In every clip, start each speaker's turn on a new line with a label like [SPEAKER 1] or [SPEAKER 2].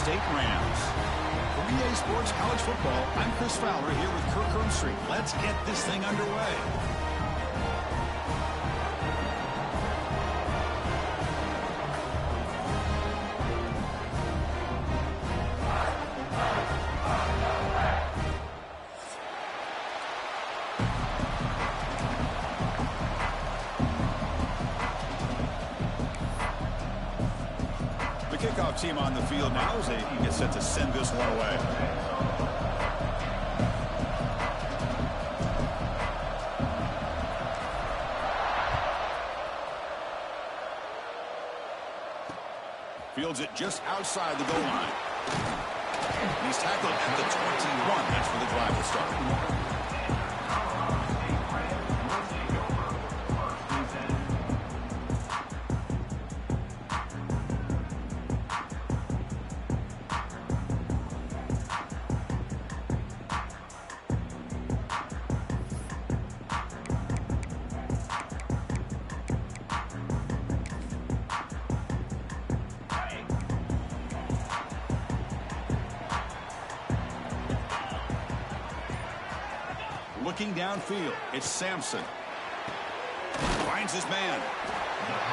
[SPEAKER 1] State Rams. For EA Sports College Football, I'm Chris Fowler here with Kirk Herbstreit. Let's get this thing underway. Kickoff team on the field now as they get set to send this one away. Fields it just outside the goal line. He's tackled at the 21. That's where the drive will start. Looking downfield, it's Sampson. Finds his man.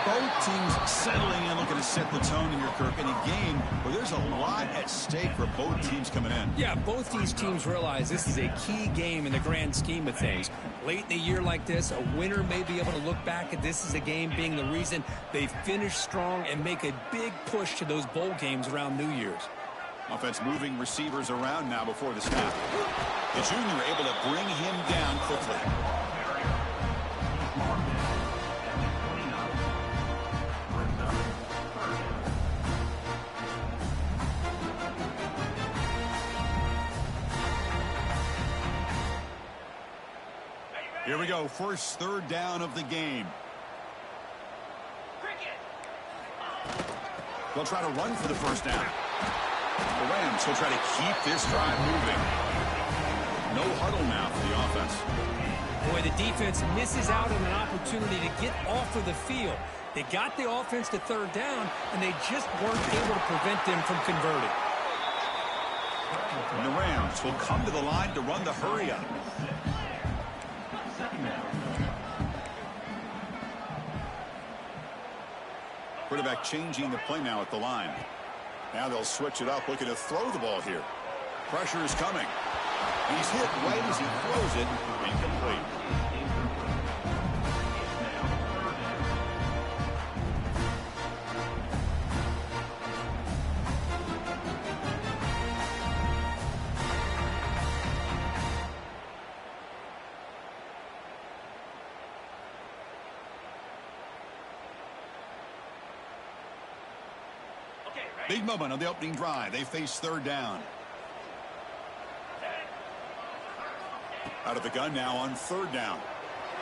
[SPEAKER 1] Both teams settling in, looking to set the tone here, Kirk, in a game where there's a lot at stake for both teams coming in.
[SPEAKER 2] Yeah, both these teams realize this is a key game in the grand scheme of things. Late in a year like this, a winner may be able to look back at this as a game being the reason they finish strong and make a big push to those bowl games around New Year's.
[SPEAKER 1] Offense moving receivers around now before the snap. The junior able to bring him down quickly. Here we go, first third down of the game. They'll try to run for the first down. The Rams will try to keep this drive moving. No huddle now for the offense.
[SPEAKER 2] Boy, the defense misses out on an opportunity to get off of the field. They got the offense to third down, and they just weren't able to prevent them from converting.
[SPEAKER 1] And the Rams will come to the line to run the hurry up. Quarterback changing the play now at the line. Now they'll switch it up, looking to throw the ball here. Pressure is coming. He's hit right as he throws it. Incomplete. Big moment on the opening drive. They face third down. Out of the gun now on third down.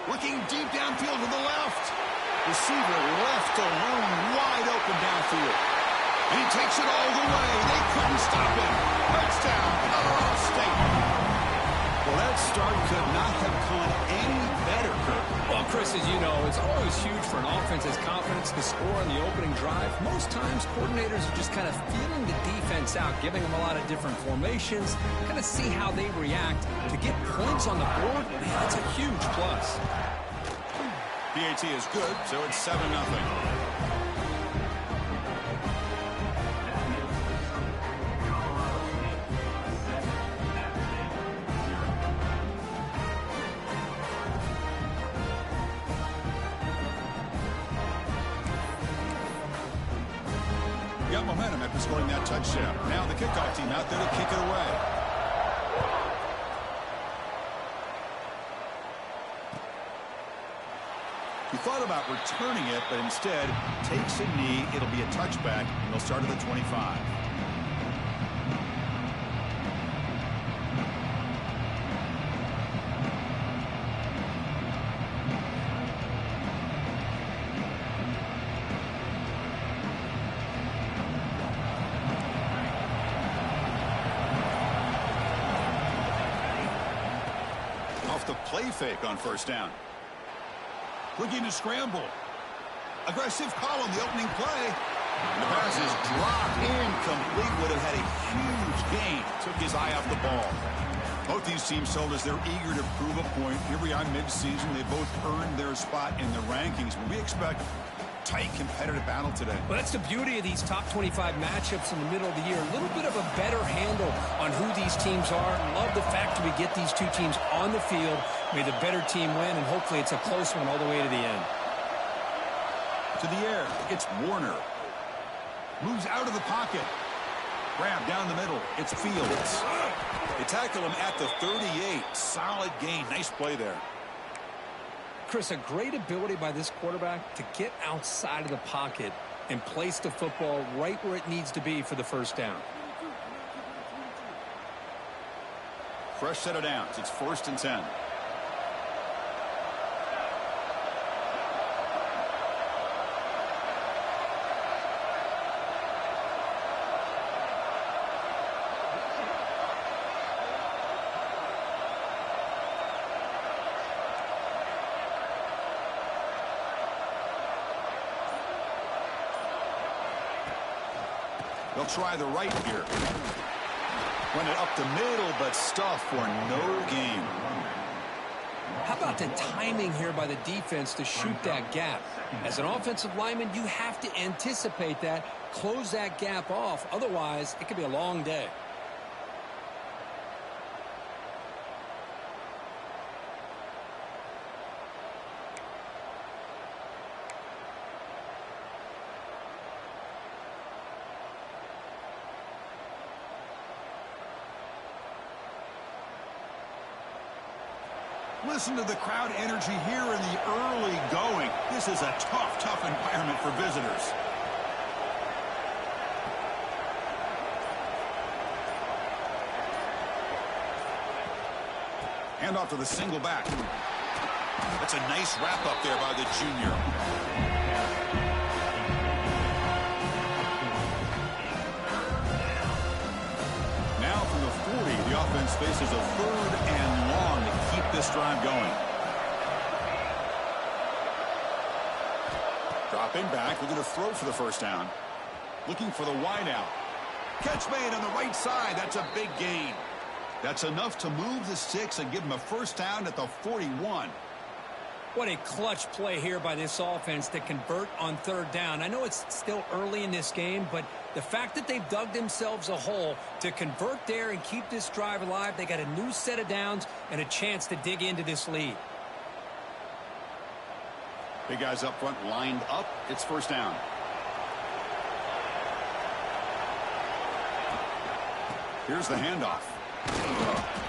[SPEAKER 1] Looking deep downfield to the left. Receiver left alone, wide open downfield. And he takes it all the way. They couldn't stop him. Touchdown, Colorado State. Well, that start could not have gone any better, Kirk.
[SPEAKER 2] Well, Chris, as you know, it's always huge for an offense's confidence to score on the opening drive. Most times, coordinators are just kind of feeling the defense out, giving them a lot of different formations, kind of see how they react. To get points on the board, man, that's a huge plus.
[SPEAKER 1] PAT is good, so it's 7-0. Got momentum after scoring that touchdown. Now the kickoff team out there to kick it away. He thought about returning it, but instead takes a knee. It'll be a touchback, and they'll start at the 25. The play fake on first down. Looking to scramble. Aggressive call on the opening play. And the pass is dropped incomplete. Would have had a huge gain. Took his eye off the ball. Both these teams told us they're eager to prove a point. Here we are mid-season. They both earned their spot in the rankings. But we expect tight competitive battle today.
[SPEAKER 2] Well, that's the beauty of these top 25 matchups in the middle of the year. A little bit of a better handle on who these teams are. Love the fact that we get these two teams on the field. May the better team win, and hopefully it's a close one all the way to the end.
[SPEAKER 1] To the air, it's Warner. Moves out of the pocket. Grab down the middle. It's Fields. They tackle him at the 38. Solid gain. Nice play there.
[SPEAKER 2] Chris, a great ability by this quarterback to get outside of the pocket and place the football right where it needs to be for the first down.
[SPEAKER 1] Fresh set of downs. It's 1st and 10. They'll try the right here. Run it up the middle, but stuff for no gain.
[SPEAKER 2] How about the timing here by the defense to shoot that gap? As an offensive lineman, you have to anticipate that, close that gap off. Otherwise, it could be a long day.
[SPEAKER 1] Listen to the crowd energy here in the early going. This is a tough environment for visitors. Hand off to the single back. That's a nice wrap up there by the junior. Now from the 40, the offense faces a 3rd and long to keep this drive going. Dropping back, looking to throw for the first down. Looking for the wide out. Catch made on the right side. That's a big gain. That's enough to move the sticks and give them a first down at the 41.
[SPEAKER 2] What a clutch play here by this offense to convert on 3rd down. I know it's still early in this game, but the fact that they've dug themselves a hole to convert there and keep this drive alive, they got a new set of downs and a chance to dig into this lead.
[SPEAKER 1] Big guys up front lined up. It's first down. Here's the handoff.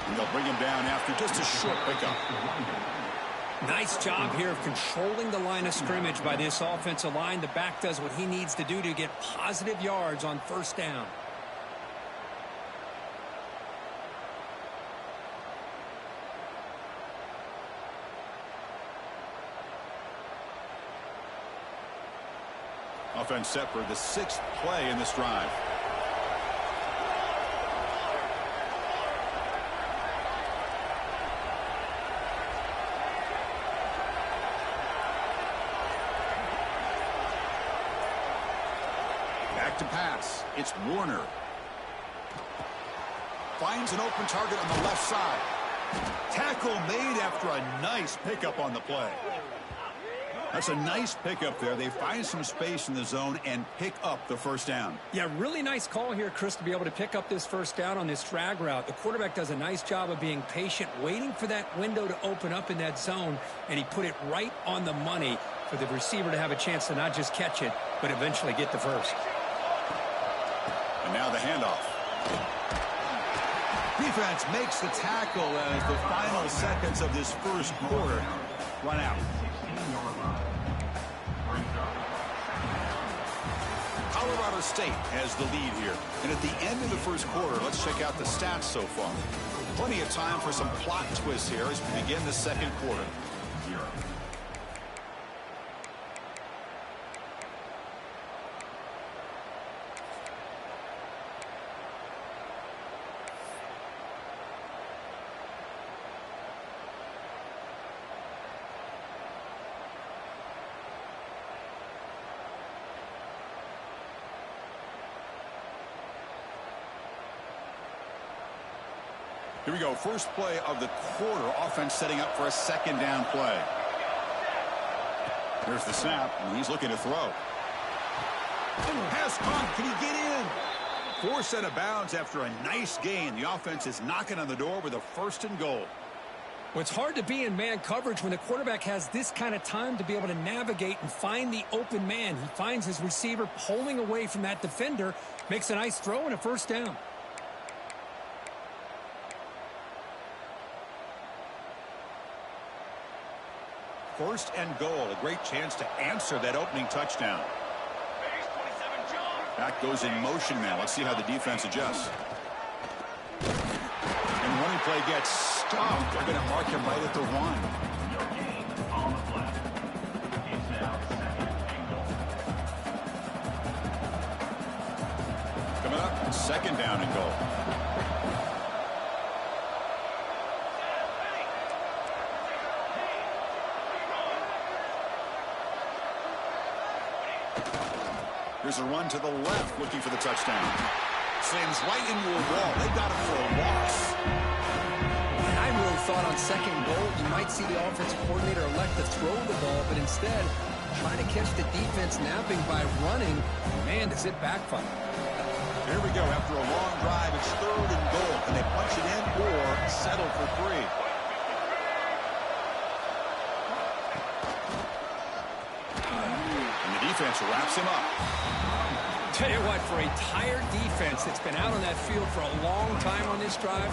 [SPEAKER 1] And they'll bring him down after just a short pickup.
[SPEAKER 2] Nice job here of controlling the line of scrimmage by this offensive line. The back does what he needs to do to get positive yards on first down.
[SPEAKER 1] Offense set for the 6th play in this drive. To pass. It's Warner. Finds an open target on the left side. Tackle made after a nice pickup on the play. That's a nice pickup there. They find some space in the zone and pick up the first down.
[SPEAKER 2] Yeah, really nice call here, Chris, to be able to pick up this first down on this drag route. The quarterback does a nice job of being patient, waiting for that window to open up in that zone, and he put it right on the money for the receiver to have a chance to not just catch it, but eventually get the first.
[SPEAKER 1] And now the handoff. Defense makes the tackle as the final seconds of this first quarter run out. Colorado State has the lead here. And at the end of the first quarter, let's check out the stats so far. Plenty of time for some plot twists here as we begin the second quarter. Here we go. First play of the quarter. Offense setting up for a second down play. There's the snap, and he's looking to throw. Pass caught. Can he get in? Forced out of bounds after a nice gain. The offense is knocking on the door with a 1st and goal.
[SPEAKER 2] Well, it's hard to be in man coverage when the quarterback has this kind of time to be able to navigate and find the open man. He finds his receiver pulling away from that defender, makes a nice throw and a 1st down.
[SPEAKER 1] First and goal, a great chance to answer that opening touchdown. That goes in motion now. Let's see how the defense adjusts. And the running play gets stopped. They're going to mark him right at the 1. Coming up, 2nd down and goal. Here's a run to the left, looking for the touchdown. Slams right into a wall. They got him for a loss.
[SPEAKER 2] And I really thought on 2nd goal, you might see the offensive coordinator elect to throw the ball, but instead, trying to catch the defense napping by running. Man, does it backfire.
[SPEAKER 1] Here we go. After a long drive, it's 3rd and goal. Can they punch it in or settle for 3? And the defense wraps him up.
[SPEAKER 2] Tell you what, for a tired defense that's been out on that field for a long time on this drive,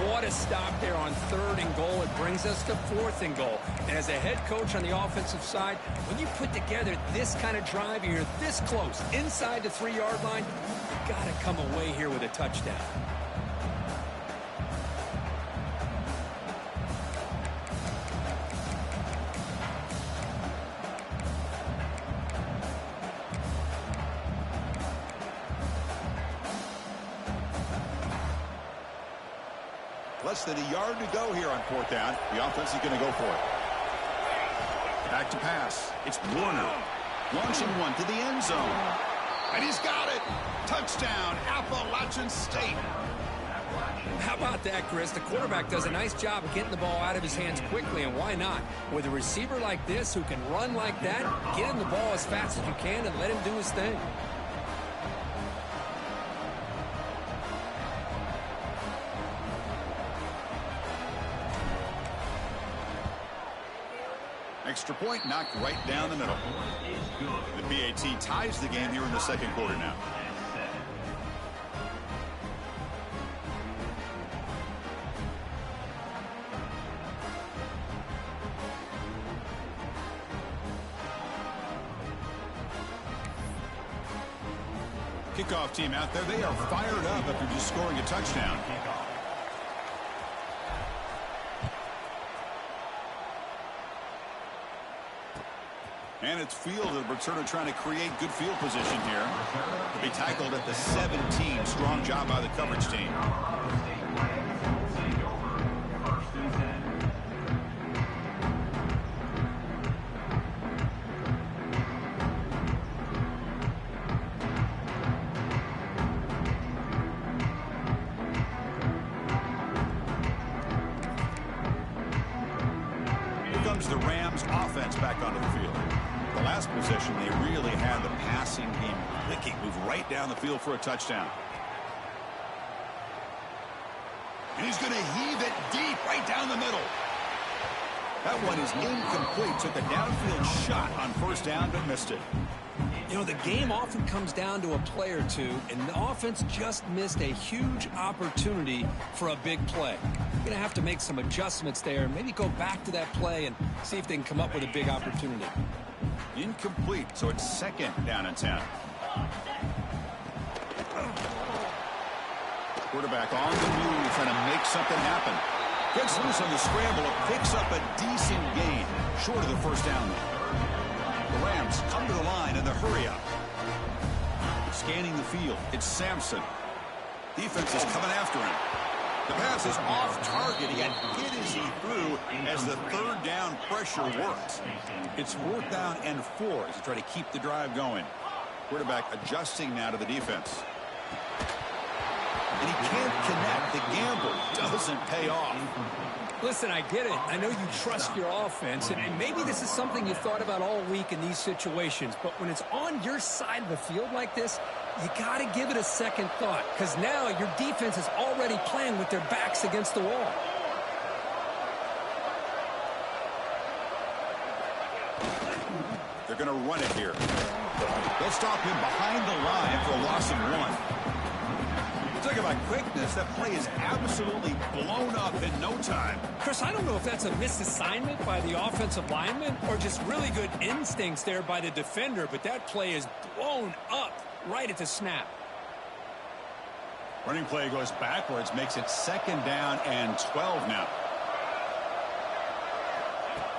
[SPEAKER 2] what a stop there on 3rd and goal. It brings us to 4th and goal. And as a head coach on the offensive side, when you put together this kind of drive, you're this close, inside the 3-yard line, you've got to come away here with a touchdown.
[SPEAKER 1] Less than a yard to go here on 4th down. The offense is going to go for it. Back to pass. It's Warner. Launching one to the end zone. And he's got it. Touchdown, Appalachian State.
[SPEAKER 2] How about that, Chris? The quarterback does a nice job of getting the ball out of his hands quickly, and why not? With a receiver like this who can run like that, get him the ball as fast as you can and let him do his thing.
[SPEAKER 1] Extra point knocked right down the middle. The BAT ties the game here in the 2nd quarter now. Kickoff team out there. They are fired up after just scoring a touchdown. And it's field, and returner trying to create good field position here. They tackled at the 17. Strong job by the coverage team. Here comes the Rams offense back onto the field. The last possession, they really had the passing game clicking, move right down the field for a touchdown. And he's going to heave it deep right down the middle. That one is incomplete. Took a downfield shot on 1st down, but missed it.
[SPEAKER 2] You know, the game often comes down to a play or two, and the offense just missed a huge opportunity for a big play. You're going to have to make some adjustments there, maybe go back to that play and see if they can come up with a big opportunity.
[SPEAKER 1] Incomplete, so it's 2nd down and 10. Quarterback on the move, trying to make something happen. Gets loose on the scramble, and picks up a decent gain, short of the 1st down. The Rams come to the line in the hurry-up. Scanning the field, it's Sampson. Defense is coming after him. The pass is off target. He got hit as he threw as the 3rd down pressure works. It's 4th down and 4 as they try to keep the drive going. Quarterback adjusting now to the defense. And he can't connect, the gamble doesn't pay off.
[SPEAKER 2] Listen, I get it. I know you trust your offense, and maybe this is something you thought about all week in these situations, but when it's on your side of the field like this, you got to give it a second thought, because now your defense is already playing with their backs against the wall.
[SPEAKER 1] They're going to run it here. They'll stop him behind the line for a loss of 1. Talk about quickness. That play is absolutely blown up in no time.
[SPEAKER 2] Chris, I don't know if that's a misassignment by the offensive lineman or just really good instincts there by the defender, but that play is blown up right at the snap.
[SPEAKER 1] Running play goes backwards, makes it 2nd down and 12 now.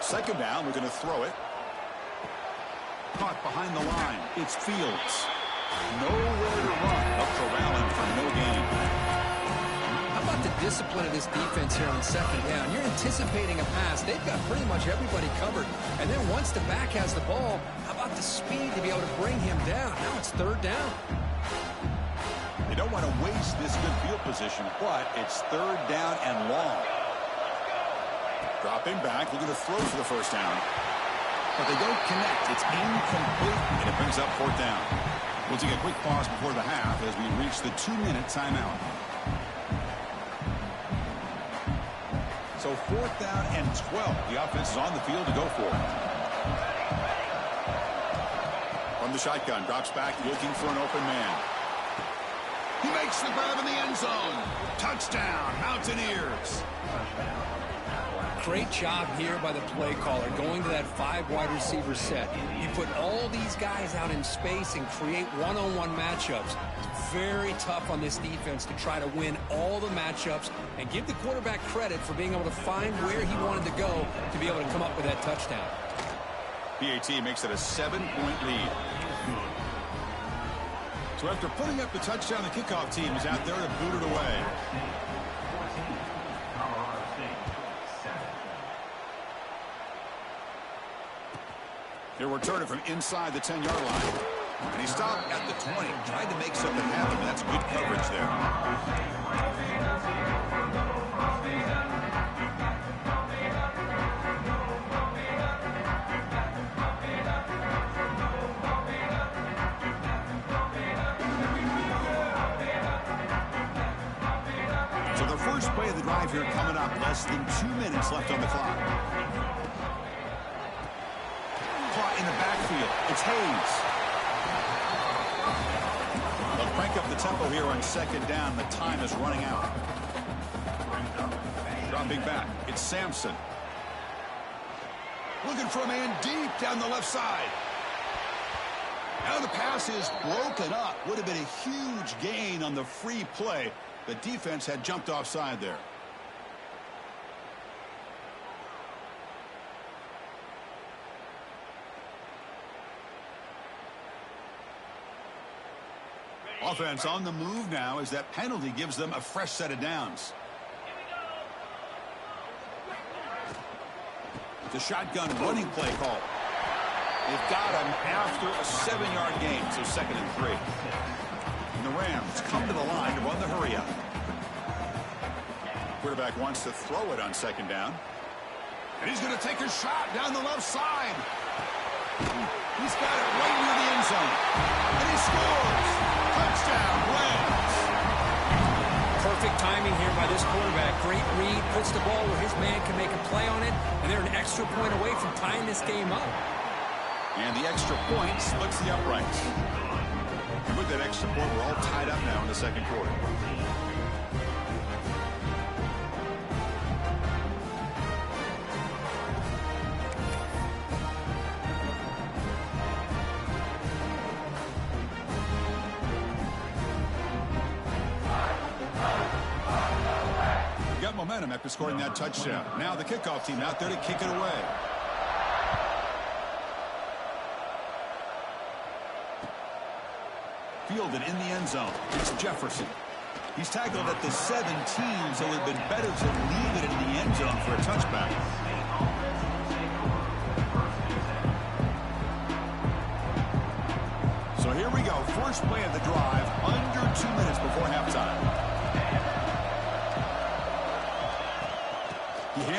[SPEAKER 1] 2nd down, we're going to throw it. Caught behind the line. It's Fields. Nowhere to run. Up corralling for no gain.
[SPEAKER 2] How about the discipline of this defense here on 2nd down? You're anticipating a pass. They've got pretty much everybody covered. And then once the back has the ball, how about the speed to be able to bring him down? Now it's 3rd down.
[SPEAKER 1] You don't want to waste this good field position, but it's 3rd down and long. Dropping back, looking to throw for the 1st down. But they don't connect. It's incomplete, and it brings up 4th down. We'll take a quick pause before the half as we reach the 2-minute timeout. So 4th down and 12. The offense is on the field to go for it. From the shotgun, drops back, looking for an open man. He makes the grab in the end zone. Touchdown, Mountaineers.
[SPEAKER 2] Great job here by the play caller, going to that 5 wide receiver set. You put all these guys out in space and create one-on-one matchups. It's very tough on this defense to try to win all the matchups and give the quarterback credit for being able to find where he wanted to go to be able to come up with that touchdown.
[SPEAKER 1] PAT makes it a 7-point lead. So after putting up the touchdown, the kickoff team is out there to boot it away. He'll return it from inside the 10-yard line. And he stopped at the 20, tried to make something happen, but that's good coverage there. So the first play of the drive here coming up, less than 2 minutes left on the clock. In the backfield, it's Hayes. They'll crank up the tempo here on 2nd down. The time is running out. Dropping back, it's Sampson. Looking for a man deep down the left side. Now the pass is broken up. Would have been a huge gain on the free play. The defense had jumped offside there. Offense on the move now as that penalty gives them a fresh set of downs. The shotgun running play call. They've got him after a 7-yard gain, so 2nd and 3. And the Rams come to the line to run the hurry up. Quarterback wants to throw it on 2nd down. And he's going to take a shot down the left side. He's got it right near the end zone. And he scores. Touchdown, Rams.
[SPEAKER 2] Perfect timing here by this quarterback. Great read, puts the ball where his man can make a play on it, and they're an extra point away from tying this game up.
[SPEAKER 1] And the extra point splits the uprights. And with that extra point, we're all tied up now in the 2nd quarter. Momentum after scoring that touchdown. Now the kickoff team out there to kick it away. Fielded in the end zone. It's Jefferson. He's tackled at the 17, so it would have been better to leave it in the end zone for a touchback. So here we go. First play of the drive, under 2 minutes before halftime.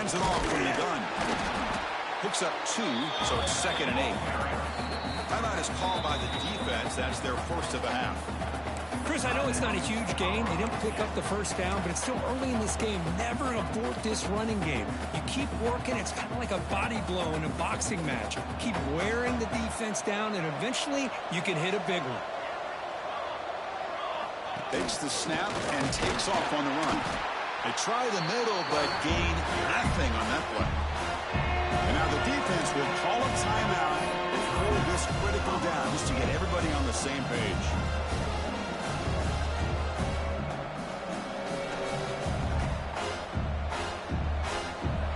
[SPEAKER 1] Hands it off from the gun. Picks up 2, so it's 2nd and 8. Timeout is called by the defense. That's their first of the half.
[SPEAKER 2] Chris, I know it's not a huge gain. They didn't pick up the first down, but it's still early in this game. Never abort this running game. You keep working. It's kind of like a body blow in a boxing match. Keep wearing the defense down, and eventually you can hit a big one.
[SPEAKER 1] Takes the snap and takes off on the run. They try the middle, but gain nothing on that play. And now the defense will call a timeout before this critical down, just to get everybody on the same page.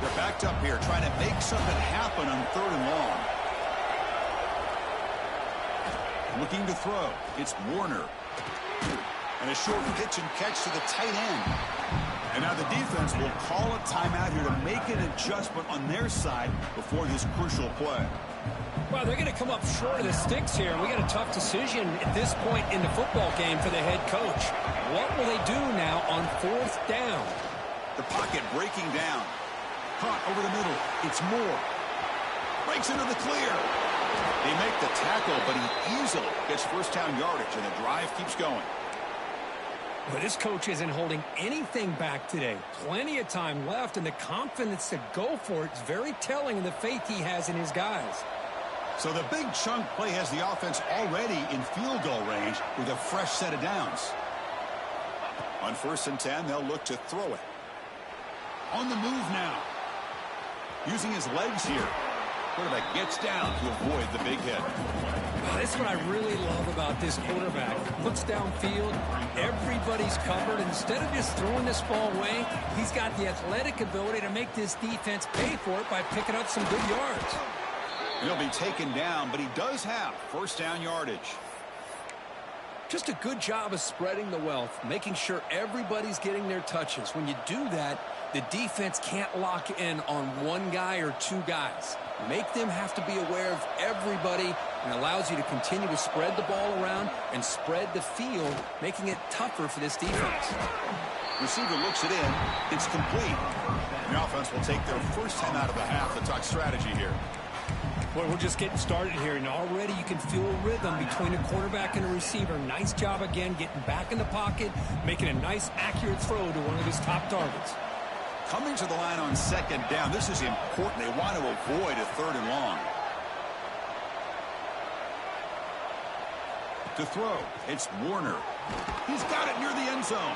[SPEAKER 1] They're backed up here, trying to make something happen on 3rd and long. Looking to throw. It's Warner. And a short pitch and catch to the tight end. And now the defense will call a timeout here to make an adjustment on their side before this crucial play.
[SPEAKER 2] Well, they're going to come up short of the sticks here. We got a tough decision at this point in the football game for the head coach. What will they do now on 4th down?
[SPEAKER 1] The pocket breaking down. Caught over the middle. It's Moore. Breaks into the clear. They make the tackle, but he easily gets first down yardage, and the drive keeps going.
[SPEAKER 2] But this coach isn't holding anything back today. Plenty of time left, and the confidence to go for it is very telling in the faith he has in his guys.
[SPEAKER 1] So the big chunk play has the offense already in field goal range with a fresh set of downs. On 1st and 10, they'll look to throw it. On the move now. Using his legs here. Quarterback gets down to avoid the big hit.
[SPEAKER 2] That's what I really love about this quarterback. Looks downfield, everybody's covered. Instead of just throwing this ball away, he's got the athletic ability to make this defense pay for it by picking up some good yards.
[SPEAKER 1] He'll be taken down, but he does have first down yardage.
[SPEAKER 2] Just a good job of spreading the wealth, making sure everybody's getting their touches. When you do that, the defense can't lock in on one guy or 2 guys. Make them have to be aware of everybody, and allows you to continue to spread the ball around and spread the field, making it tougher for this defense.
[SPEAKER 1] Receiver looks it in. It's complete. The offense will take their first time out of the half to talk strategy here.
[SPEAKER 2] Well, we're just getting started here, and already you can feel a rhythm between a quarterback and a receiver. Nice job again getting back in the pocket, making a nice, accurate throw to one of his top targets.
[SPEAKER 1] Coming to the line on 2nd down. This is important. They want to avoid a 3rd and long. To throw, it's Warner. He's got it near the end zone.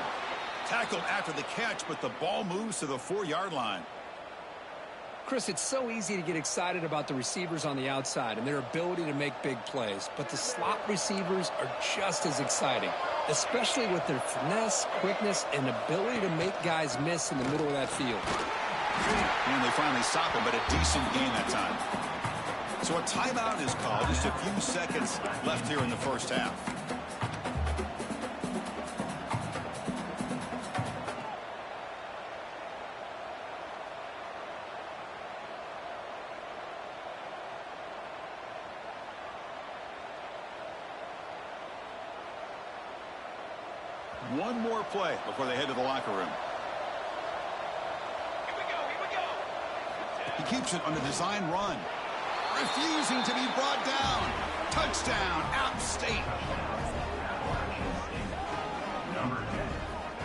[SPEAKER 1] Tackled after the catch, but the ball moves to the 4-yard line.
[SPEAKER 2] Chris, it's so easy to get excited about the receivers on the outside and their ability to make big plays, but the slot receivers are just as exciting, especially with their finesse, quickness, and ability to make guys miss in the middle of that field.
[SPEAKER 1] And they finally stop him, but a decent gain that time. So a timeout is called. Just a few seconds left here in the first half. One more play before they head to the locker room.
[SPEAKER 3] Here we go.
[SPEAKER 1] He keeps it on the design run. Refusing to be brought down. Touchdown, App State.
[SPEAKER 3] Number 10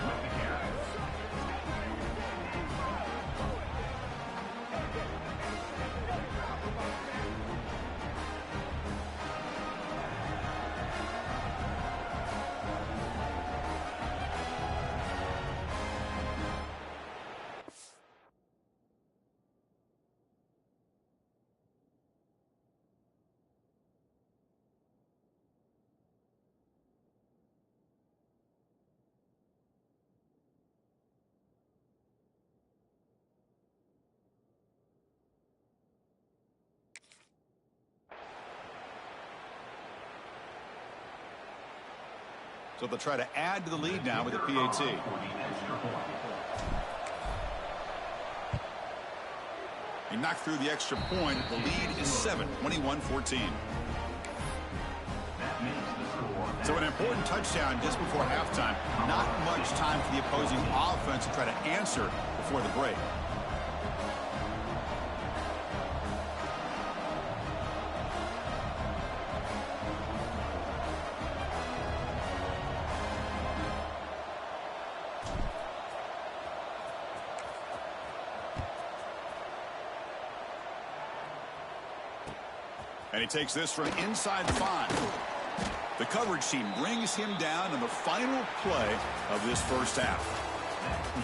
[SPEAKER 3] with the carry.
[SPEAKER 1] So they'll try to add to the lead now with a PAT. He knocked through the extra point. The lead is 7, 21-14. So an important touchdown just before halftime. Not much time for the opposing offense to try to answer before the break. And he takes this from inside 5. The coverage team brings him down in the final play of this first half.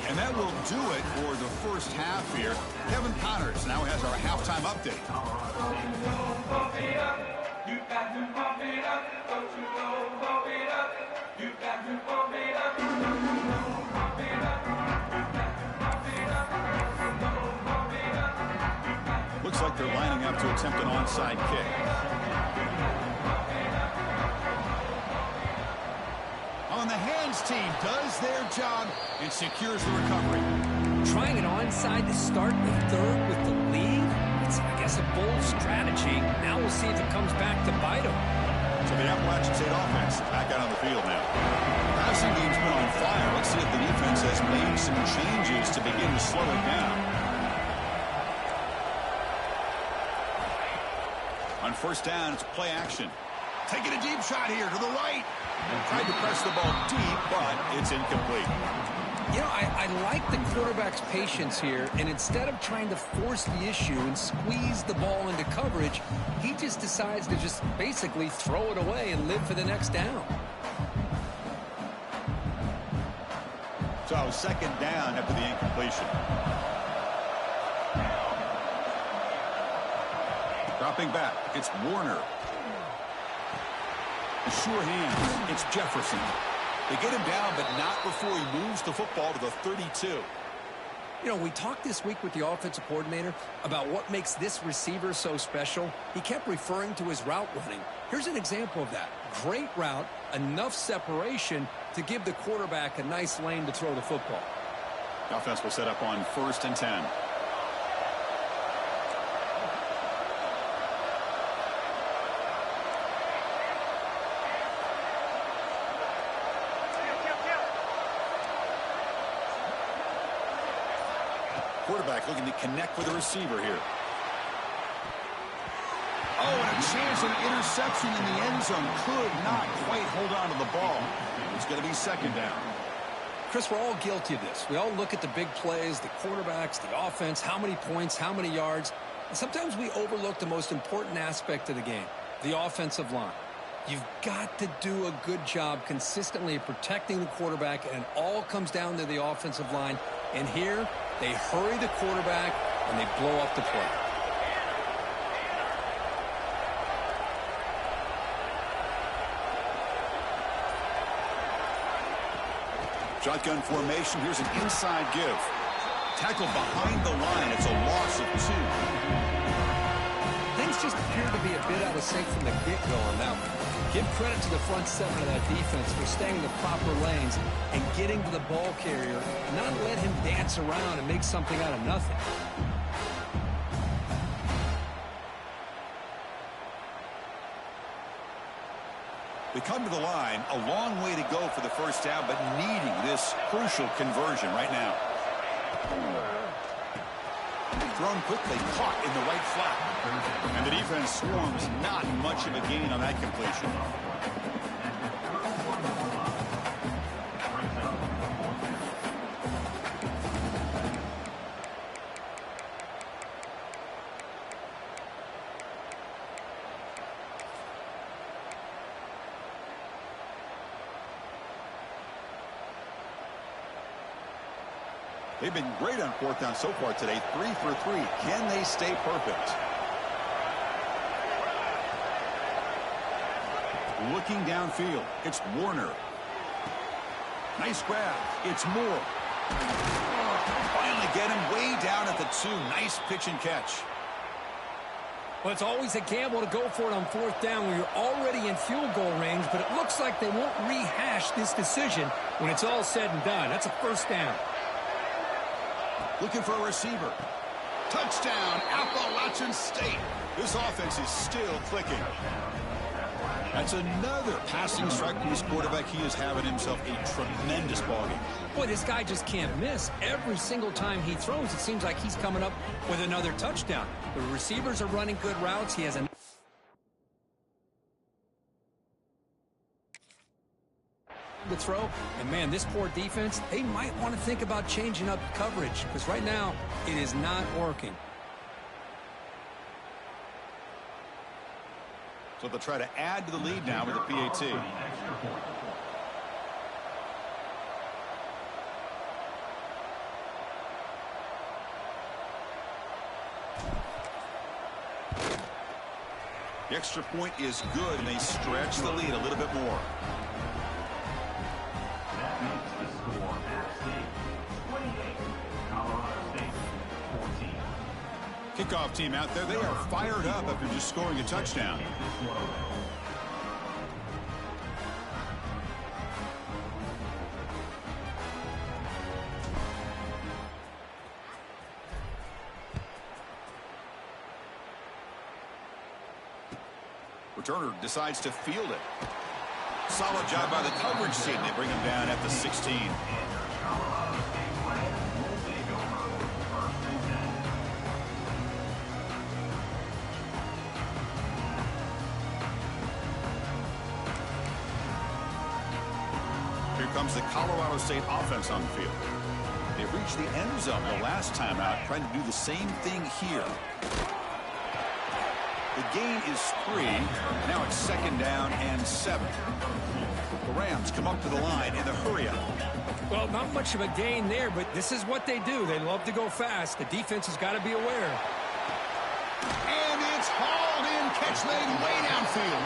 [SPEAKER 1] And that will do it for the first half here. Kevin Connors now has our halftime update. Looks like they're lining up to attempt an onside kick. On the hands team does their job and secures the recovery.
[SPEAKER 2] Trying an onside to start the third with the lead? It's, I guess, a bold strategy. Now we'll see if it comes back to bite them.
[SPEAKER 1] So the Appalachian State offense back out on the field now. The passing game's been on fire. Let's see if the defense has made some changes to begin to slow it down. On first down, it's play action. Taking a deep shot here to the right. Tried to press the ball deep, but it's incomplete.
[SPEAKER 2] You know, I like the quarterback's patience here, and instead of trying to force the issue and squeeze the ball into coverage, he just decides to just basically throw it away and live for the next down.
[SPEAKER 1] So second down after the incompletion. Dropping back, it's Warner. A sure hand, it's Jefferson. They get him down, but not before he moves the football to the 32.
[SPEAKER 2] You know, we talked this week with the offensive coordinator about what makes this receiver so special. He kept referring to his route running. Here's an example of that. Great route, enough separation to give the quarterback a nice lane to throw the football.
[SPEAKER 1] The offense will set up on 1st and 10. Quarterback looking to connect with the receiver here. Oh, and a chance of an interception in the end zone. Could not quite hold on to the ball. It's going to be second down.
[SPEAKER 2] Chris, we're all guilty of this. We all look at the big plays, the quarterbacks, the offense, how many points, how many yards. And sometimes we overlook the most important aspect of the game, the offensive line. You've got to do a good job consistently of protecting the quarterback, and it all comes down to the offensive line. And here, they hurry the quarterback, and they blow up the play.
[SPEAKER 1] Shotgun formation. Here's an inside give. Tackled behind the line. It's a loss of 2.
[SPEAKER 2] Things just appear to be a bit out of sync from the get-go on that one. Give credit to the front 7 of that defense for staying in the proper lanes and getting to the ball carrier, not let him dance around and make something out of nothing.
[SPEAKER 1] They come to the line, a long way to go for the first down, but needing this crucial conversion right now. Thrown quickly, caught in the right flat. And the defense swarms not much of a gain on that completion. They've been great on 4th down so far today. 3 for 3. Can they stay perfect? Looking downfield. It's Warner. Nice grab. It's Moore. Finally get him way down at the 2. Nice pitch and catch.
[SPEAKER 2] Well, it's always a gamble to go for it on 4th down when you're already in field goal range, but it looks like they won't rehash this decision when it's all said and done. That's a first down.
[SPEAKER 1] Looking for a receiver. Touchdown, Appalachian State. This offense is still clicking. That's another passing strike from this quarterback. He is having himself a tremendous ballgame.
[SPEAKER 2] Boy, this guy just can't miss. Every single time he throws, it seems like he's coming up with another touchdown. The receivers are running good routes. He has a to throw, and man, this poor defense, they might want to think about changing up coverage, because right now it is not working.
[SPEAKER 1] So they'll try to add to the lead now with a PAT. The extra point is good, and they stretch the lead a little bit more.
[SPEAKER 3] That makes the score App State 28, Colorado State 14.
[SPEAKER 1] Kickoff team out there, they are fired up after just scoring a touchdown. Returner decides to field it. Solid job by the coverage team. They bring him down at the 16. Here comes the Colorado State offense on the field. They reached the end zone the last time out, trying to do the same thing here. The gain is 3. Now it's 2nd down and 7. The Rams come up to the line in the hurry-up.
[SPEAKER 2] Well, not much of a gain there, but this is what they do. They love to go fast. The defense has got to be aware.
[SPEAKER 1] And it's hauled in, catch made way downfield.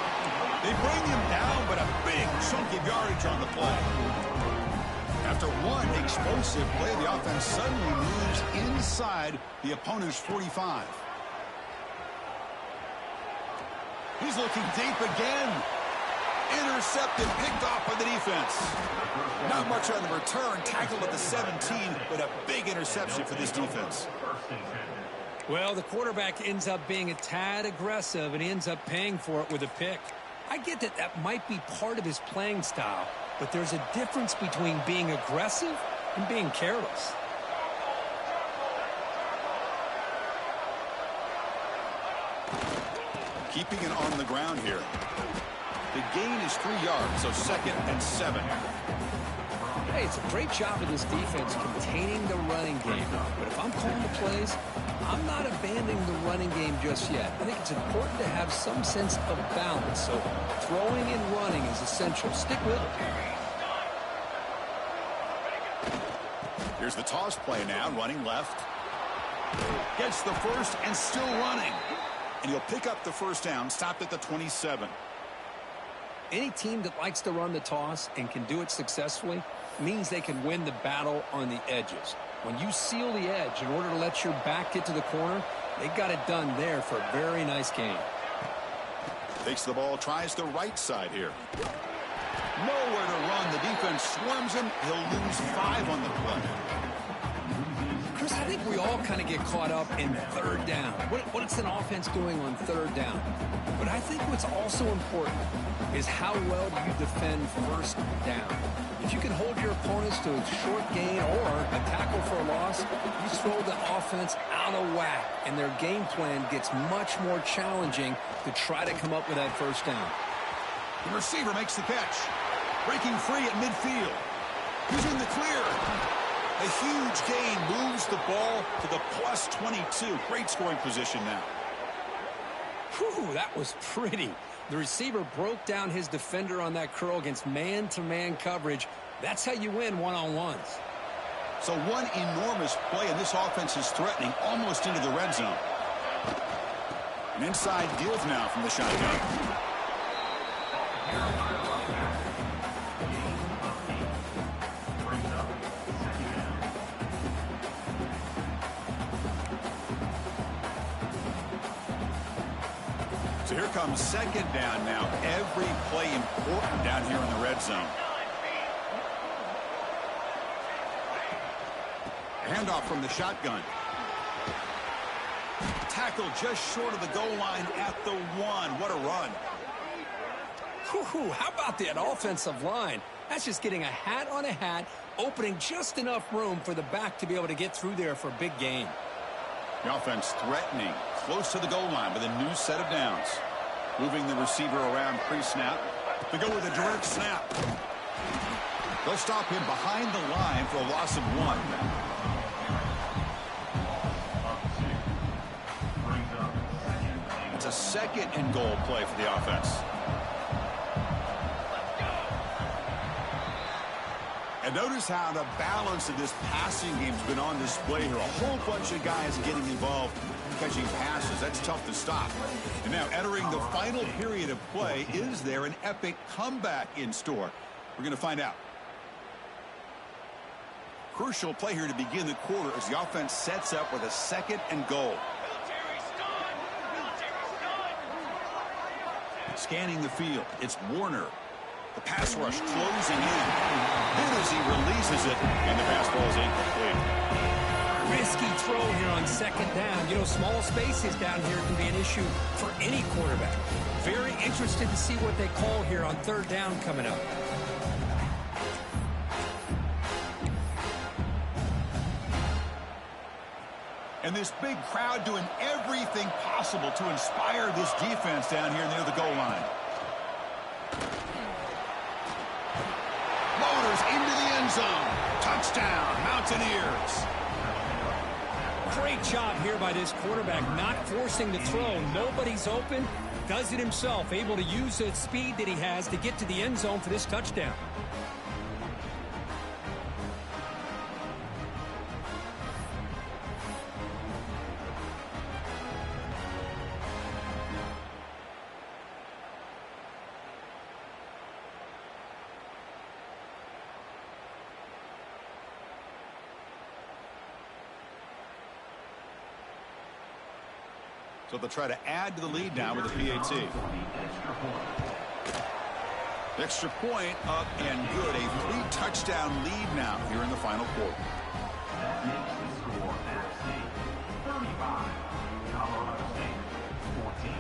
[SPEAKER 1] They bring him down, but a big chunk of yardage on the play. After one explosive play, the offense suddenly moves inside the opponent's 45. He's looking deep again. Intercepted, picked off by the defense. Not much on the return, tackled at the 17, but a big interception for this defense.
[SPEAKER 2] Well, the quarterback ends up being a tad aggressive, and he ends up paying for it with a pick. I get that that might be part of his playing style, but there's a difference between being aggressive and being careless.
[SPEAKER 1] Keeping it on the ground here. The gain is 3 yards, so 2nd and 7.
[SPEAKER 2] Hey, it's a great job of this defense containing the running game. But if I'm calling the plays, I'm not abandoning the running game just yet. I think it's important to have some sense of balance. So throwing and running is essential. Stick with it.
[SPEAKER 1] Here's the toss play now, running left. Gets the first and still running. And he'll pick up the first down, stopped at the 27.
[SPEAKER 2] Any team that likes to run the toss and can do it successfully means they can win the battle on the edges. When you seal the edge in order to let your back get to the corner, they got it done there for a very nice gain.
[SPEAKER 1] Takes the ball, tries the right side here. Nowhere to run. The defense swarms him. He'll lose 5 on the play.
[SPEAKER 2] Chris, I think we all kind of get caught up in 3rd down. What's an offense doing on 3rd down? But I think what's also important is how well do you defend 1st down. If you can hold your opponents to a short gain or a tackle for a loss, you throw the offense out of whack, and their game plan gets much more challenging to try to come up with that 1st down.
[SPEAKER 1] The receiver makes the catch. Breaking free at midfield. He's in the clear. A huge gain moves the ball to the plus 22. Great scoring position now.
[SPEAKER 2] Whew, that was pretty. The receiver broke down his defender on that curl against man-to-man coverage. That's how you win one-on-ones.
[SPEAKER 1] So one enormous play, and this offense is threatening almost into the red zone. An inside deals now from the shotgun. So here comes 2nd down now. Every play important down here in the red zone. Handoff from the shotgun. Tackle just short of the goal line at the 1. What a run.
[SPEAKER 2] Whew, how about that offensive line? That's just getting a hat on a hat, opening just enough room for the back to be able to get through there for a big gain.
[SPEAKER 1] The offense threatening, close to the goal line with a new set of downs. Moving the receiver around pre-snap. They go with a direct snap. They'll stop him behind the line for a loss of 1. It's a second and goal play for the offense. And notice how the balance of this passing game has been on display here. A whole bunch of guys getting involved catching passes. That's tough to stop. And now entering the final period of play, is there an epic comeback in store? We're going to find out. Crucial play here to begin the quarter as the offense sets up with a second and goal. Scanning the field, it's Warner. The pass rush closing in. Then as he releases it, and the pass ball is incomplete.
[SPEAKER 2] Risky throw here on second down. You know, small spaces down here can be an issue for any quarterback. Very interested to see what they call here on third down coming up.
[SPEAKER 1] And this big crowd doing everything possible to inspire this defense down here near the goal line. Motors into the end zone. Touchdown, Mountaineers.
[SPEAKER 2] Great job here by this quarterback, not forcing the throw. Nobody's open. Does it himself, able to use the speed that he has to get to the end zone for this touchdown.
[SPEAKER 1] So they'll try to add to the lead now with the PAT. Extra point up and good. A 3-touchdown lead now here in the final quarter.
[SPEAKER 3] That makes the score App State 35, Colorado State 14.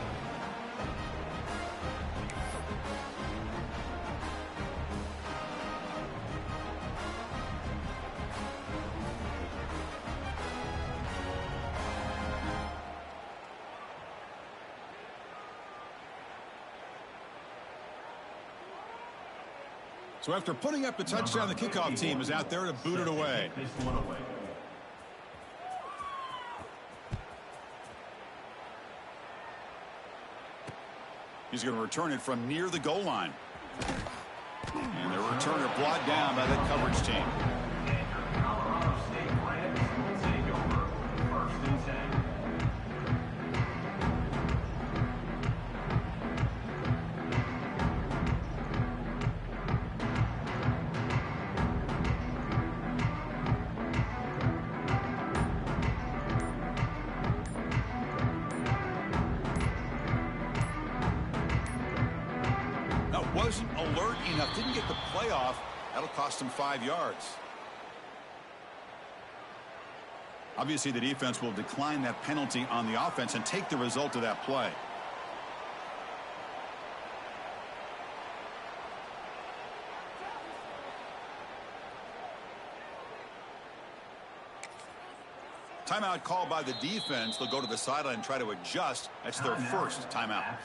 [SPEAKER 1] So after putting up the touchdown, the kickoff team is out there to boot it away. He's going to return it from near the goal line. And the returner brought down by that coverage team.
[SPEAKER 3] Colorado State Rams will take over 1st and 10.
[SPEAKER 1] Wasn't alert enough, didn't get the playoff. That'll cost him 5 yards. Obviously, the defense will decline that penalty on the offense and take the result of that play. Timeout called by the defense. They'll go to the sideline and try to adjust. That's their first timeout.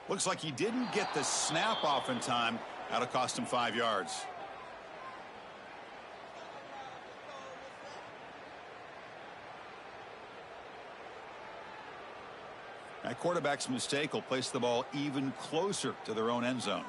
[SPEAKER 1] Looks like he didn't get the snap off in time. That'll cost him 5 yards. That quarterback's mistake will place the ball even closer to their own end zone.